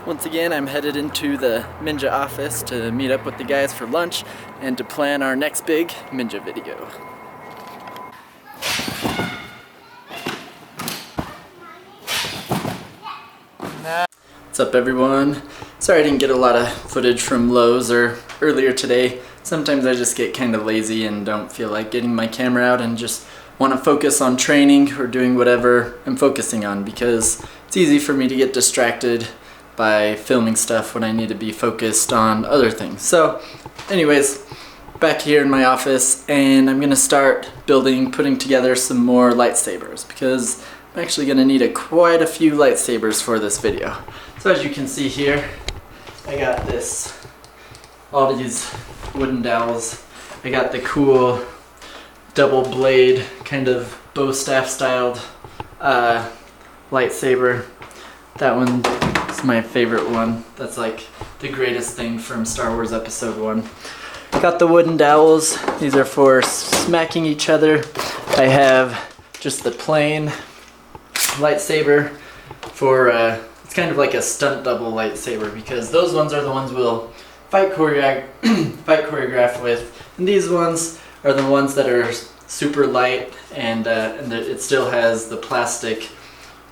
Once again, I'm headed into the Ninja office to meet up with the guys for lunch and to plan our next big Ninja video. What's up, everyone? Sorry I didn't get a lot of footage from Lowe's or earlier today. Sometimes I just get kind of lazy and don't feel like getting my camera out and just want to focus on training or doing whatever I'm focusing on, because it's easy for me to get distracted by filming stuff when I need to be focused on other things. So anyways, back here in my office, and I'm gonna start putting together some more lightsabers, because I'm actually gonna need quite a few lightsabers for this video. So as you can see here, I got all these wooden dowels. I got the cool double blade, kind of bow staff styled lightsaber. That one is my favorite one. That's like the greatest thing from Star Wars Episode 1. Got the wooden dowels. These are for smacking each other. I have just the plain lightsaber for it's kind of like a stunt double lightsaber, because those ones are the ones we'll fight choreograph with, and these ones are the ones that are super light, and it still has the plastic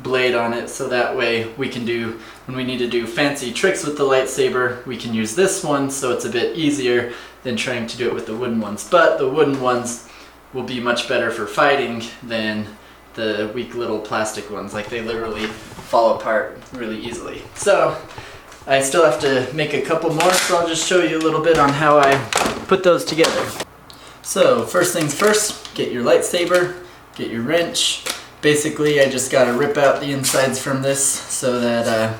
blade on it, so that way we can do, when we need to do fancy tricks with the lightsaber, we can use this one, so it's a bit easier than trying to do it with the wooden ones. But the wooden ones will be much better for fighting than the weak little plastic ones. Like, they literally fall apart really easily. So I still have to make a couple more, so I'll just show you a little bit on how I put those together. So first things first, get your lightsaber, get your wrench. Basically, I just gotta rip out the insides from this so that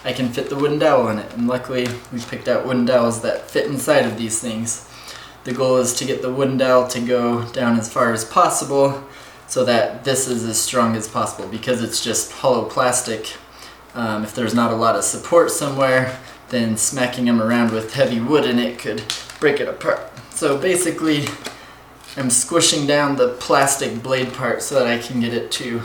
I can fit the wooden dowel in it. And luckily, we picked out wooden dowels that fit inside of these things. The goal is to get the wooden dowel to go down as far as possible, so that this is as strong as possible, because it's just hollow plastic. If there's not a lot of support somewhere, then smacking them around with heavy wood in it could break it apart. So basically, I'm squishing down the plastic blade part so that I can get it to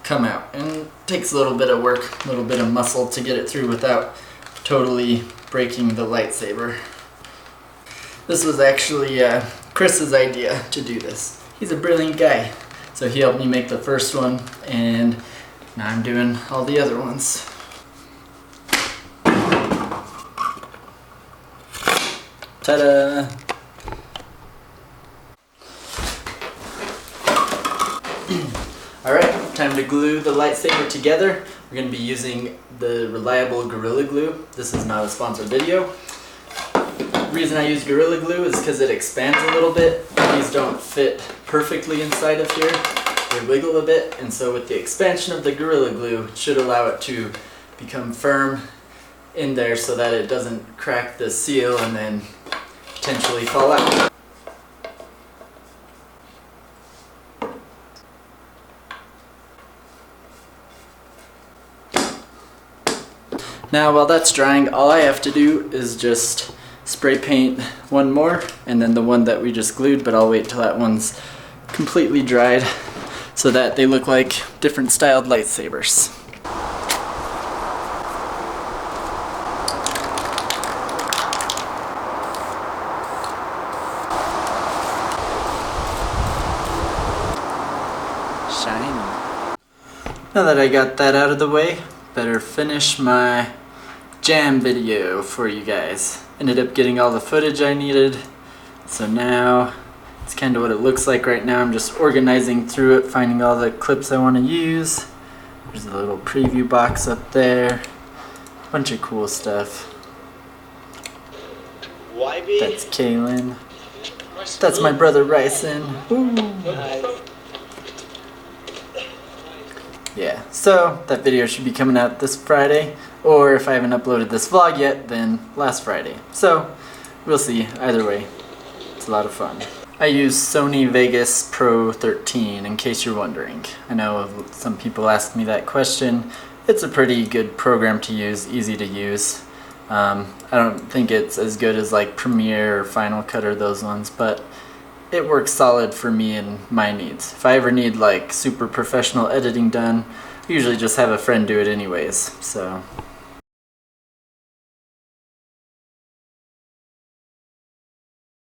come out. And it takes a little bit of work, a little bit of muscle to get it through without totally breaking the lightsaber. This was actually Chris's idea to do this. He's a brilliant guy. So he helped me make the first one, and now I'm doing all the other ones. Ta-da! Alright, time to glue the lightsaber together. We're going to be using the reliable Gorilla Glue. This is not a sponsored video. The reason I use Gorilla Glue is because it expands a little bit. These don't fit perfectly inside of here. They wiggle a bit, and so with the expansion of the Gorilla Glue, it should allow it to become firm in there so that it doesn't crack the seal and then potentially fall out. Now while that's drying, all I have to do is just spray paint one more, and then the one that we just glued, but I'll wait till that one's completely dried so that they look like different styled lightsabers. Shiny. Now that I got that out of the way, better finish my jam video for you guys. Ended up getting all the footage I needed, so now it's kind of what it looks like right now. I'm just organizing through it, finding all the clips I want to use. There's a little preview box up there, bunch of cool stuff. That's Kaylin. That's my brother Ryson. Yeah, so that video should be coming out this Friday, or if I haven't uploaded this vlog yet, then last Friday. So we'll see. Either way, it's a lot of fun. I use Sony Vegas Pro 13, in case you're wondering. I know some people ask me that question. It's a pretty good program to use, easy to use. I don't think it's as good as like Premiere or Final Cut or those ones, but it works solid for me and my needs. If I ever need like super professional editing done, I usually just have a friend do it anyways, so